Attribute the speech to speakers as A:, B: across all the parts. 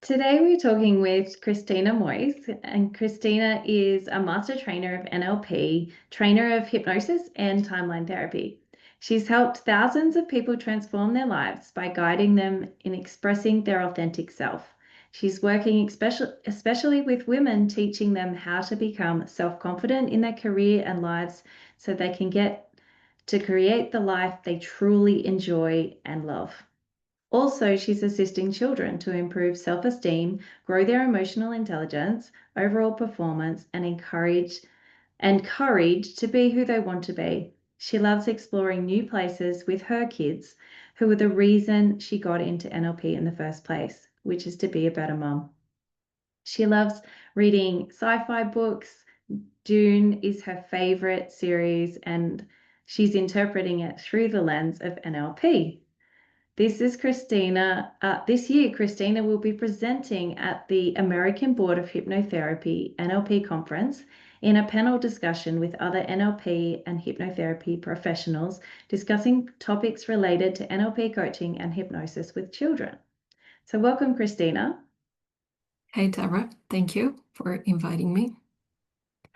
A: Today we're talking with Cristina Moise, and Cristina is a master trainer of NLP, trainer of hypnosis and timeline therapy. She's helped thousands of people transform their lives by guiding them in expressing their authentic self. She's working especially with women, teaching them how to become self-confident in their career and lives so they can get to create the life they truly enjoy and love. Also, she's assisting children to improve self esteem, grow their emotional intelligence, overall performance, and courage to be who they want to be. She loves exploring new places with her kids, who are the reason she got into NLP in the first place, which is to be a better mum. She loves reading sci fi books. Dune is her favorite series, and she's interpreting it through the lens of NLP. This is Cristina. This year, Cristina will be presenting at the American Board of Hypnotherapy NLP conference in a panel discussion with other NLP and hypnotherapy professionals discussing topics related to NLP coaching and hypnosis with children. So welcome, Cristina.
B: Hey, Tara. Thank you for inviting me.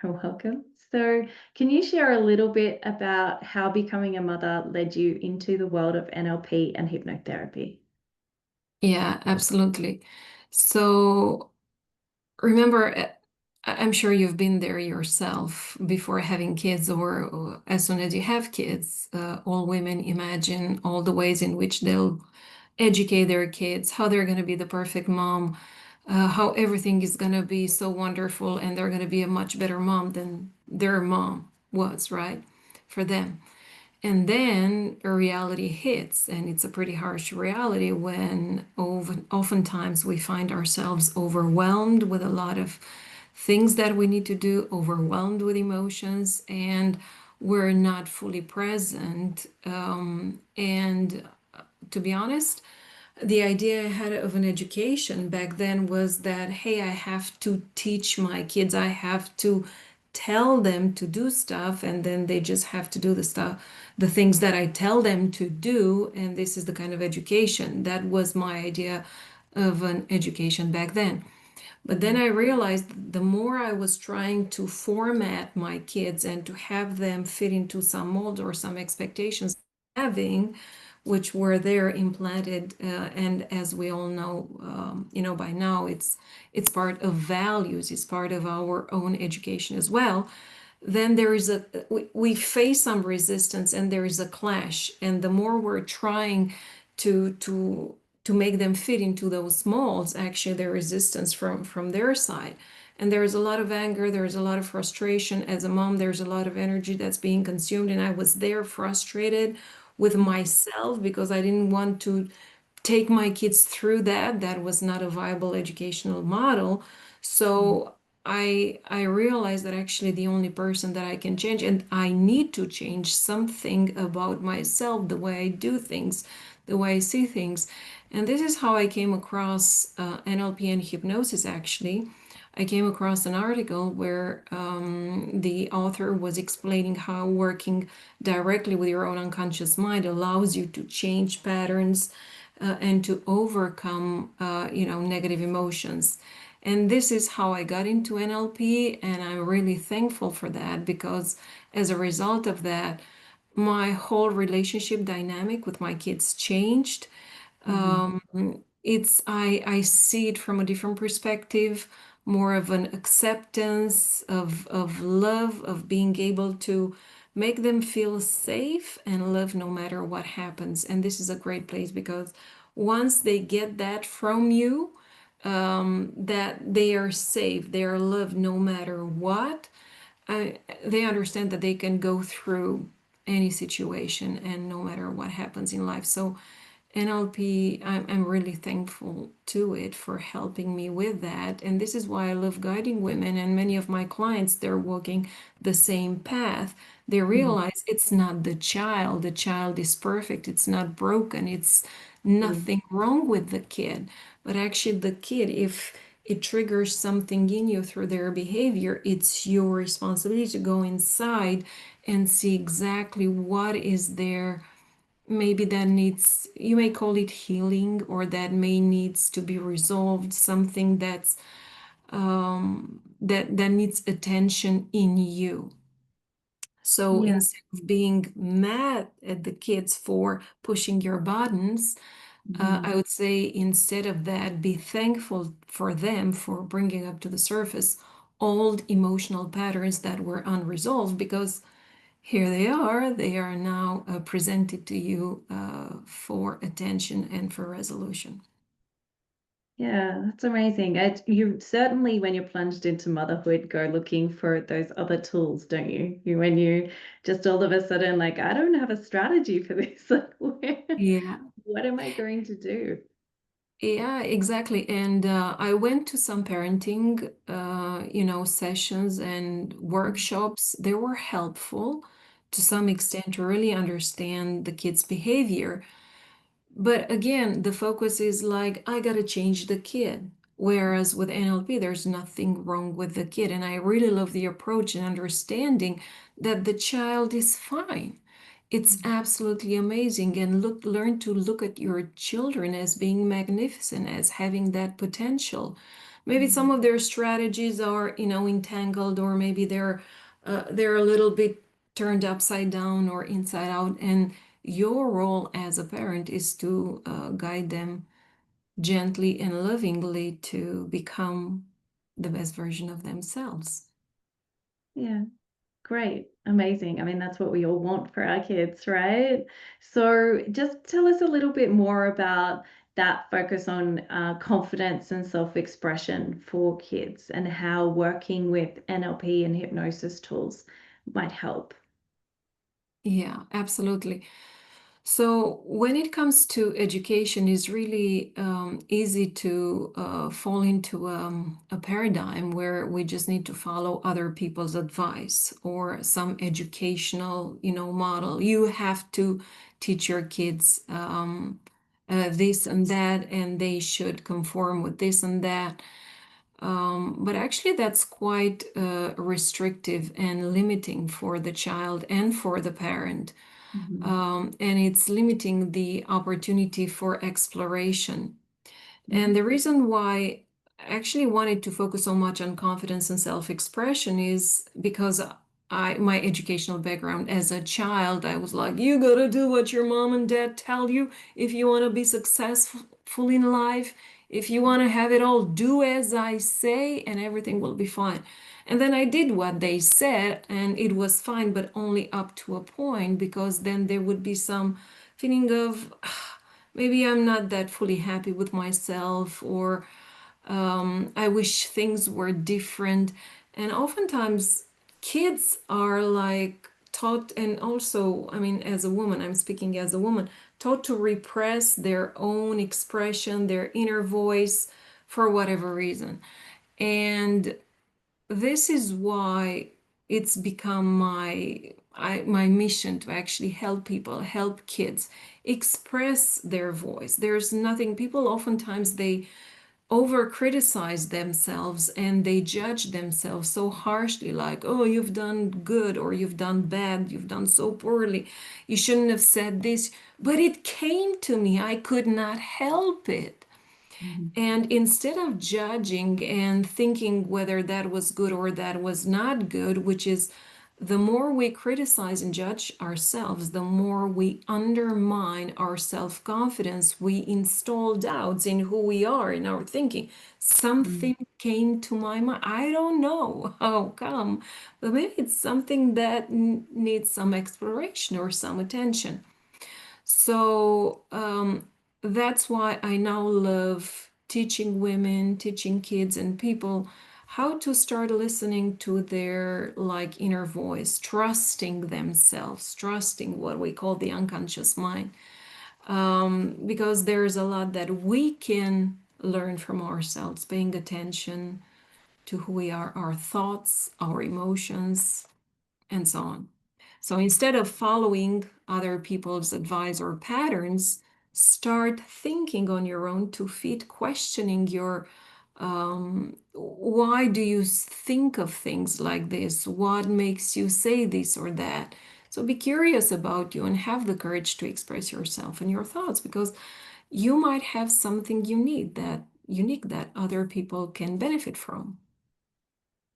A: You're welcome. So can you share a little bit about how becoming a mother led you into the world of NLP and hypnotherapy?
B: Yeah, absolutely. So remember, I'm sure you've been there yourself before having kids or as soon as you have kids. All women imagine all the ways in which they'll educate their kids, how they're going to be the perfect mom, how everything is going to be so wonderful, and they're going to be a much better mom than their mom was, right? For them. And then a reality hits, and it's a pretty harsh reality when oftentimes we find ourselves overwhelmed with a lot of things that we need to do, overwhelmed with emotions, and we're not fully present. And to be honest, the idea I had of an education back then was that, hey, I have to teach my kids, I have to tell them to do stuff, and then they just have to do the stuff, the things that I tell them to do. And this is the kind of education that was my idea of an education back then. But then I realized the more I was trying to format my kids and to have them fit into some mold or some expectations having, which were there implanted, and as we all know, by now, it's part of values, it's part of our own education as well. Then we face some resistance and there is a clash, and the more we're trying to make them fit into those molds, actually the resistance from their side. And there is a lot of anger, there's a lot of frustration. As a mom, there's a lot of energy that's being consumed, and I was there frustrated with myself because I didn't want to take my kids through that. That was not a viable educational model. So I realized that actually the only person that I can change, and I need to change something about myself, the way I do things, the way I see things. And this is how I came across NLP and hypnosis, actually. I came across an article where the author was explaining how working directly with your own unconscious mind allows you to change patterns and to overcome, negative emotions. And this is how I got into NLP, and I'm really thankful for that because as a result of that, my whole relationship dynamic with my kids changed.
A: Mhm.
B: I see it from a different perspective, more of an acceptance of love, of being able to make them feel safe and love no matter what happens. And this is a great place because once they get that from you, that they are safe, they are loved no matter what, they understand that they can go through any situation and no matter what happens in life. So NLP, I'm really thankful to it for helping me with that. And this is why I love guiding women. And many of my clients, they're walking the same path. They
A: Mhm.
B: realize it's not the child. The child is perfect. It's not broken. It's
A: Mhm.
B: nothing wrong with the kid. But actually, the kid, if it triggers something in you through their behavior, it's your responsibility to go inside and see exactly what is there maybe that needs, you may call it healing, or that may needs to be resolved, something that's that needs attention in you. So
A: Yeah.
B: instead of being mad at the kids for pushing your buttons, I
A: Mhm.
B: would say instead of that, be thankful for them for bringing up to the surface old emotional patterns that were unresolved, because here they are now presented to you for attention and for resolution.
A: Yeah, that's amazing. You certainly, when you're plunged into motherhood, go looking for those other tools, don't you? When you just all of a sudden like, I don't have a strategy for this. Like,
B: Yeah,
A: what am I going to do?
B: yeah, exactly. And I went to some parenting, sessions and workshops. They were helpful to some extent to really understand the kids' behavior. But again, the focus is like, I gotta change the kid. Whereas with NLP, there's nothing wrong with the kid. And I really love the approach and understanding that the child is fine. It's absolutely amazing. And learn to look at your children as being magnificent, as having that potential. Maybe some
A: Mhm.
B: of their strategies are, entangled, or maybe they're a little bit turned upside down or inside out. And your role as a parent is to guide them gently and lovingly to become the best version of themselves.
A: Yeah, great. Amazing. I mean, that's what we all want for our kids, right? So just tell us a little bit more about that focus on confidence and self-expression for kids and how working with NLP and hypnosis tools might help.
B: Yeah, absolutely. So when it comes to education, it's really easy to fall into a paradigm where we just need to follow other people's advice or some educational, model. You have to teach your kids this and that, and they should conform with this and that. But actually, that's quite restrictive and limiting for the child and for the parent.
A: Mhm.
B: And it's limiting the opportunity for exploration. And
A: Mhm.
B: the reason why I actually wanted to focus so much on confidence and self-expression is because my educational background as a child, I was like, you gotta do what your mom and dad tell you if you want to be successful in life. If you want to have it all, do as I say, and everything will be fine. And then I did what they said, and it was fine, but only up to a point, because then there would be some feeling of maybe I'm not that fully happy with myself, or I wish things were different. And oftentimes, kids are like taught, and also, I mean, as a woman, I'm speaking as a woman, taught to repress their own expression, their inner voice for whatever reason. And this is why it's become my mission to actually help people, help kids express their voice. There's nothing, people oftentimes they over criticize themselves and they judge themselves so harshly, like, oh, you've done good or you've done bad, you've done so poorly, you shouldn't have said this. But it came to me, I could not help it.
A: Mhm.
B: And instead of judging and thinking whether that was good or that was not good, which is the more we criticize and judge ourselves, the more we undermine our self confidence. We install doubts in who we are, in our thinking.
A: Mhm.
B: Something came to my mind. I don't know how come, but maybe it's something that needs some exploration or some attention. So that's why I now love teaching women, teaching kids and people how to start listening to their like inner voice, trusting themselves, trusting what we call the unconscious mind. Because there's a lot that we can learn from ourselves, paying attention to who we are, our thoughts, our emotions, and so on. So instead of following other people's advice or patterns, start thinking on your own to fit questioning your why do you think of things like this? What makes you say this or that? So be curious about you and have the courage to express yourself and your thoughts, because you might have something unique that other people can benefit from.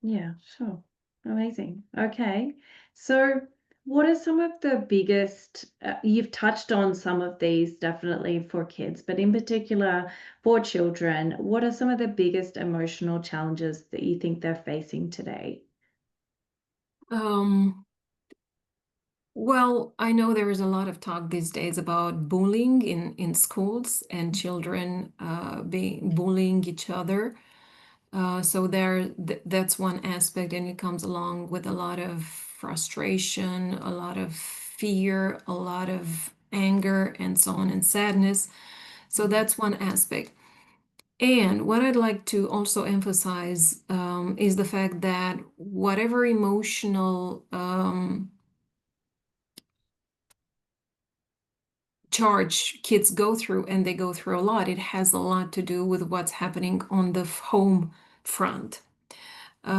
A: Yeah, sure. Amazing. Okay. So, what are some of the biggest, you've touched on some of these definitely for kids, but in particular for children, what are some of the biggest emotional challenges that you think they're facing today?
B: Um, well, I know there is a lot of talk these days about bullying in schools and children being bullying each other. So that's one aspect, and it comes along with a lot of frustration, a lot of fear, a lot of anger, and so on, and sadness. So
A: Mm,
B: that's one aspect. And what I'd like to also emphasize is the fact that whatever emotional charge kids go through, and they go through a lot, it has a lot to do with what's happening on the home front.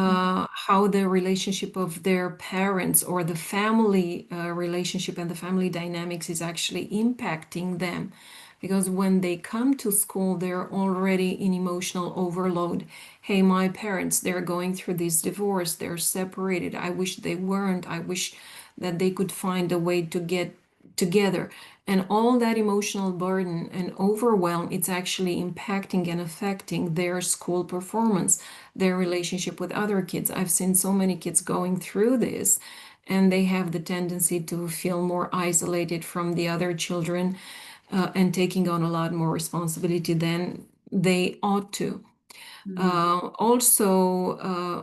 A: mm,
B: How the relationship of their parents or the family relationship and the family dynamics is actually impacting them. Because when they come to school, they're already in emotional overload. Hey, my parents, they're going through this divorce, they're separated. I wish they weren't. I wish that they could find a way to get together. And all that emotional burden and overwhelm, it's actually impacting and affecting their school performance, their relationship with other kids. I've seen so many kids going through this, and they have the tendency to feel more isolated from the other children, and taking on a lot more responsibility than they ought to.
A: mm,
B: Also,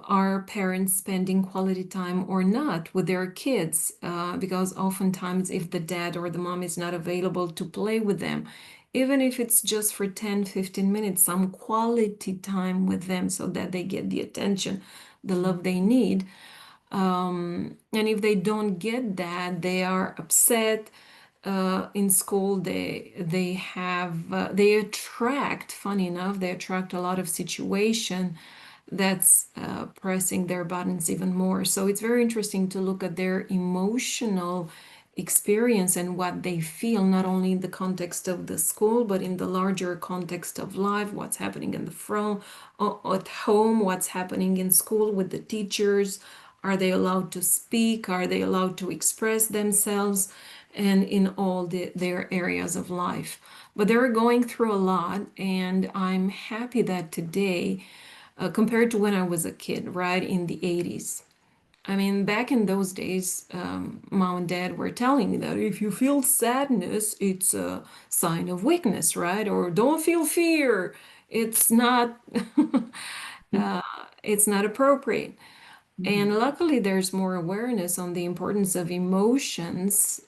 B: are parents spending quality time or not with their kids? Because oftentimes, if the dad or the mom is not available to play with them, even if it's just for 10-15 minutes, some quality time with them so that they get the attention, the
A: mm,
B: love they need. And if they don't get that, they are upset. In school, they attract, funny enough, they attract a lot of situation that's pressing their buttons even more. So it's very interesting to look at their emotional experience and what they feel, not only in the context of the school, but in the larger context of life, what's happening in the front, at home, what's happening in school with the teachers. Are they allowed to speak? Are they allowed to express themselves? And in all their areas of life. But they're going through a lot, and I'm happy that today, compared to when I was a kid, right, in the 80s. I mean, back in those days, mom and dad were telling me that if you feel sadness, it's a sign of weakness, right? Or don't feel fear. It's not,
A: mm,
B: uh, it's not appropriate.
A: mm,
B: And luckily, there's more awareness on the importance of emotions.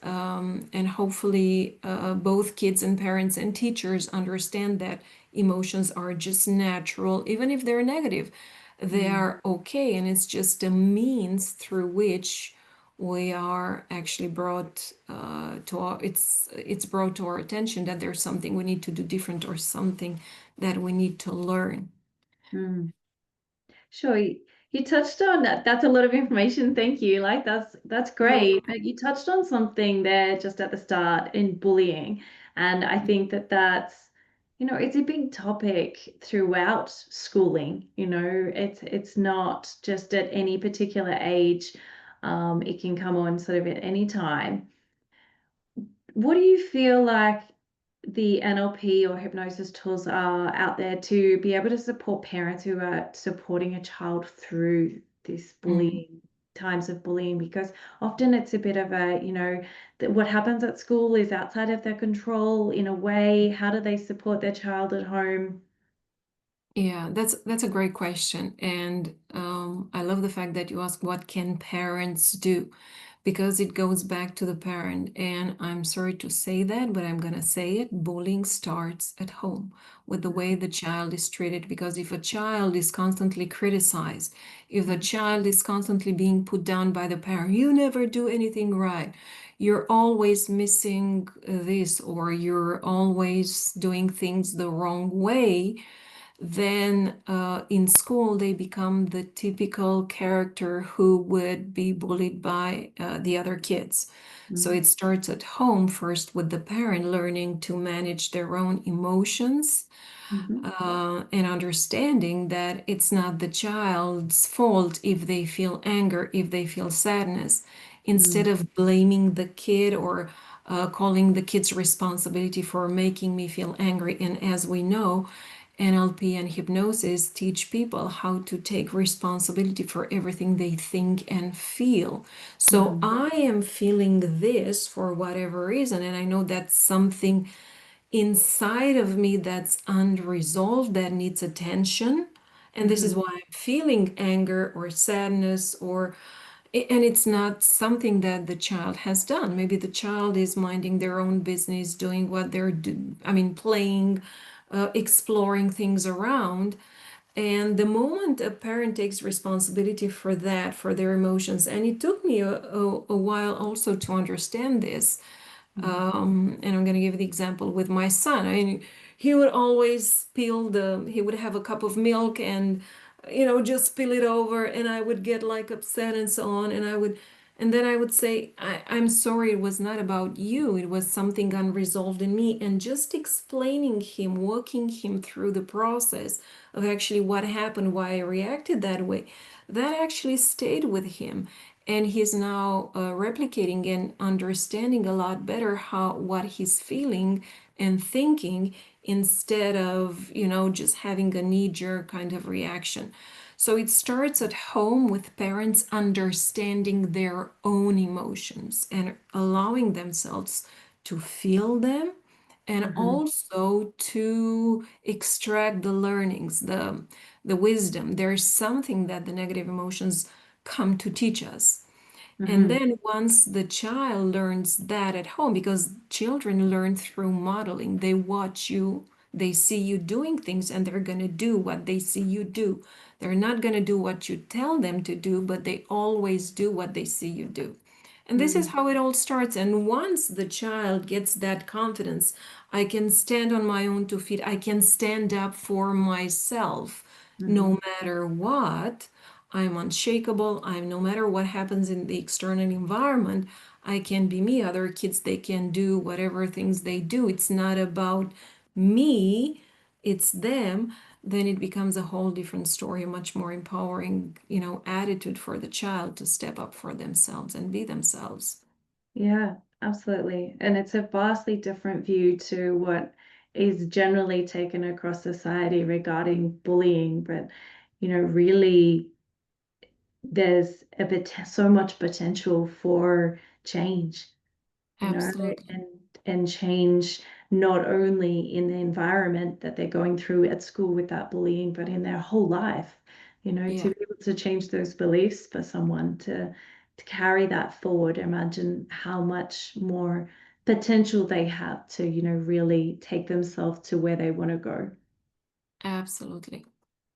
B: And hopefully, both kids and parents and teachers understand that emotions are just natural, even if they're negative. They
A: mm,
B: are okay. And it's just a means through which we are actually brought it's brought to our attention that there's something we need to do different or something that we need to learn.
A: mm. Sure. You touched on that. That's a lot of information. Thank you. Like that's
B: You're
A: great. But you touched on something there just at the start in bullying. And I think that that's, it's a big topic throughout schooling. It's not just at any particular age. It can come on sort of at any time. What do you feel like the NLP or hypnosis tools are out there to be able to support parents who are supporting a child through this
B: welcome.
A: bullying, times of bullying? Because often it's a bit of a, that what happens at school is outside of their control in a way. How do they support their child at home?
B: Yeah, that's a great question, and I love the fact that you ask what can parents do, because it goes back to the parent. And I'm sorry to say that, but I'm gonna say it. Bullying starts at home with the way the child is treated. Because if a child is constantly criticized, if the
A: Mm,
B: child is constantly being put down by the parent, you never do anything right. You're always missing this, or you're always doing things the wrong way, then in school they become the typical character who would be bullied by the other kids. So
A: Mm,
B: it starts at home first with the parent learning to manage their own emotions
A: mhm,
B: and understanding that it's not the child's fault if they feel anger, if they feel sadness, instead
A: mm,
B: of blaming the kid or calling the kid's responsibility for making me feel angry. And as we know, NLP and hypnosis teach people how to take responsibility for everything they think and feel. So
A: mhm,
B: I am feeling this for whatever reason, and I know that's something inside of me that's unresolved that needs attention. And this is
A: mhm,
B: why I'm feeling anger or sadness or and it's not something that the child has done. Maybe the child is minding their own business, doing what they're I mean playing, exploring things around. And the moment a parent takes responsibility for that, for their emotions, and it took me a while also to understand this,
A: mm,
B: and I'm going to give you the example with my son. I mean, he would always he would have a cup of milk and, just spill it over, and I would get like upset and so on. And then I would say, I'm sorry, it was not about you. It was something unresolved in me. And just explaining him, walking him through the process of actually what happened, why I reacted that way, that actually stayed with him, and he's now replicating and understanding a lot better how what he's feeling and thinking, instead of just having a knee-jerk kind of reaction. So it starts at home with parents understanding their own emotions and allowing themselves to feel them, and
A: mhm,
B: also to extract the learnings, the wisdom. There's something that the negative emotions come to teach us. And
A: mhm,
B: then once the child learns that at home, because children learn through modeling, they watch you, they see you doing things, and they're going to do what they see you do. They're not going to do what you tell them to do, but they always do what they see you do. And this is
A: mhm,
B: how it all starts. And once the child gets that confidence, I can stand on my own 2 feet, I can stand up for myself no
A: mhm,
B: matter what. I'm unshakable. I'm no matter what happens in the external environment, I can be me. Other kids, they can do whatever things they do. It's not about me, it's them. Then it becomes a whole different story, a much more empowering, attitude for the child to step up for themselves and be themselves.
A: Yeah, absolutely. And it's a vastly different view to what is generally taken across society regarding bullying. But, really, there's so much potential for change, you know,
B: Absolutely.
A: and change not only in the environment that they're going through at school with that bullying, but in their whole life, to
B: Yeah,
A: be able to change those beliefs for someone to carry that forward. Imagine how much more potential they have to, really take themselves to where they want to go.
B: absolutely.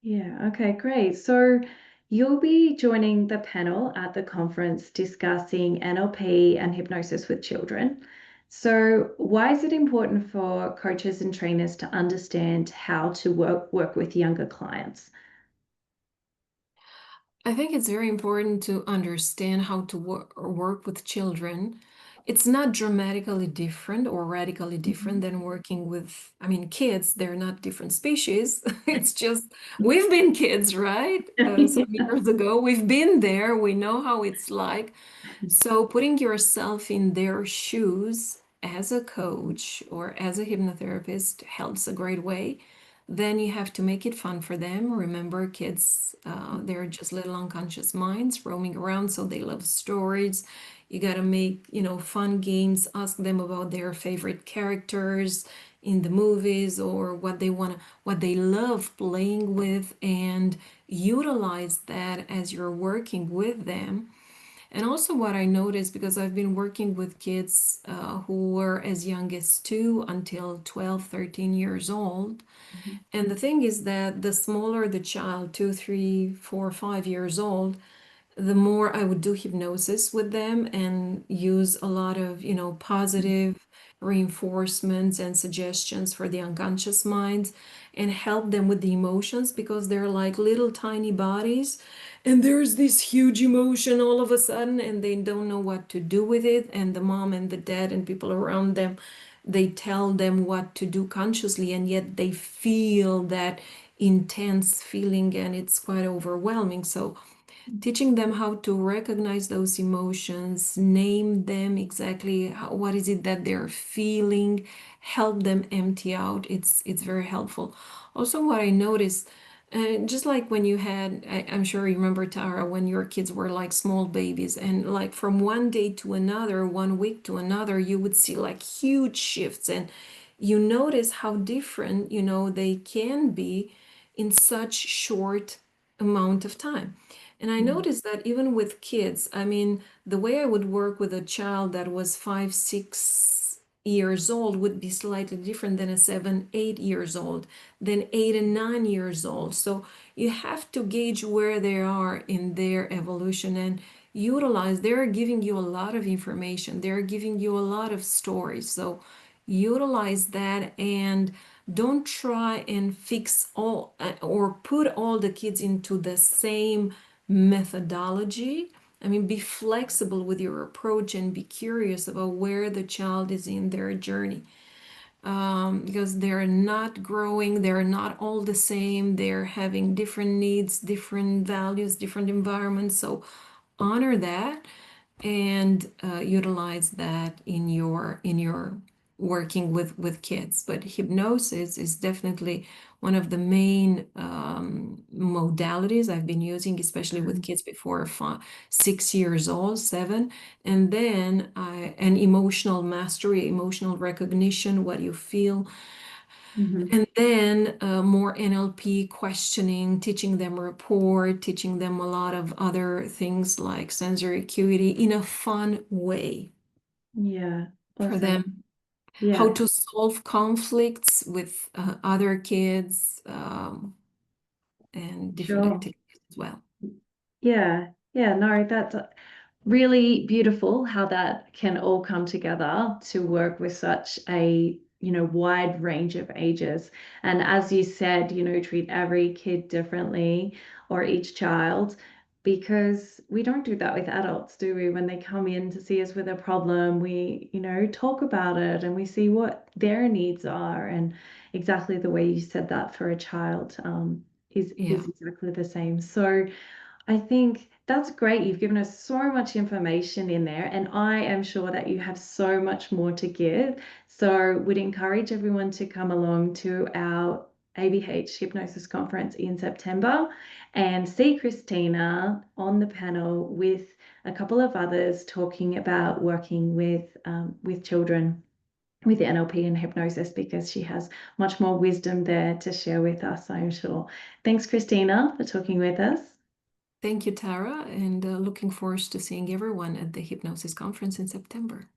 A: Yeah, okay, great. So you'll be joining the panel at the conference discussing NLP and hypnosis with children. So why is it important for coaches and trainers to understand how to work with younger clients?
B: I think it's very important to understand how to work with children. It's not dramatically different or radically different
A: Mhm.
B: than working with, I mean, kids. They're not different species. It's just we've been kids, right? Some
A: Yeah.
B: years ago, we've been there. We know how it's like. So, putting yourself in their shoes as a coach or as a hypnotherapist helps a great way. Then you have to make it fun for them. Remember, kids, they're just little unconscious minds roaming around, so they love stories. You got to make, fun games, ask them about their favorite characters in the movies or what they love playing with, and utilize that as you're working with them. And also, what I noticed, because I've been working with kids who were as young as 2 until 12, 13 years old. And the thing is that the smaller the child, 2, 3, 4, 5 years old, the more I would do hypnosis with them and use a lot of, positive reinforcements and suggestions for the unconscious minds and help them with the emotions because they're like little tiny bodies and there's this huge emotion all of a sudden and they don't know what to do with it, and the mom and the dad and people around them, they tell them what to do consciously, and yet they feel that intense feeling and it's quite overwhelming. So teaching them how to recognize those emotions, name them exactly what is it that they're feeling, help them empty out. It's very helpful. Also, what I noticed, just like when you had, I'm sure you remember, Tara, when your kids were like small babies, and like from one day to another, one week to another, you would see like huge shifts, and you notice how different, they can be in such short amount of time. And I
A: Mm.
B: noticed that even with kids, I mean, the way I would work with a child that was 5, 6 years old would be slightly different than a 7, 8 years old, than 8 and 9 years old. So you have to gauge where they are in their evolution and utilize. They're giving you a lot of information, they're giving you a lot of stories. So utilize that and don't try and fix all or put all the kids into the same methodology. I mean, be flexible with your approach and be curious about where the child is in their journey. Because they're not growing, they're not all the same, they're having different needs, different values, different environments. So honor that and utilize that in your working with kids. But hypnosis is definitely one of the main modalities I've been using, especially with kids before 6 years old, 7. And then and emotional mastery, emotional recognition, what you feel.
A: Mhm.
B: And then more NLP questioning, teaching them rapport, teaching them a lot of other things like sensory acuity in a fun way
A: Yeah,
B: for
A: awesome.
B: them. How
A: Yeah,
B: to solve conflicts with other kids, and different
A: sure.
B: activities as well.
A: Yeah, yeah, no, that's really beautiful how that can all come together to work with such a, wide range of ages. And as you said, treat every kid differently or each child, because we don't do that with adults, do we? When they come in to see us with a problem, we, talk about it and we see what their needs are. And exactly the way you said that for a child,
B: Yeah.
A: is exactly the same. So, I think that's great. You've given us so much information in there, and I am sure that you have so much more to give. So, would encourage everyone to come along to our ABH Hypnosis Conference in September and see Cristina on the panel with a couple of others talking about working with children with NLP and hypnosis, because she has much more wisdom there to share with us, I'm sure. Thanks, Cristina, for talking with us.
B: Thank you, Tara, and looking forward to seeing everyone at the Hypnosis Conference in September.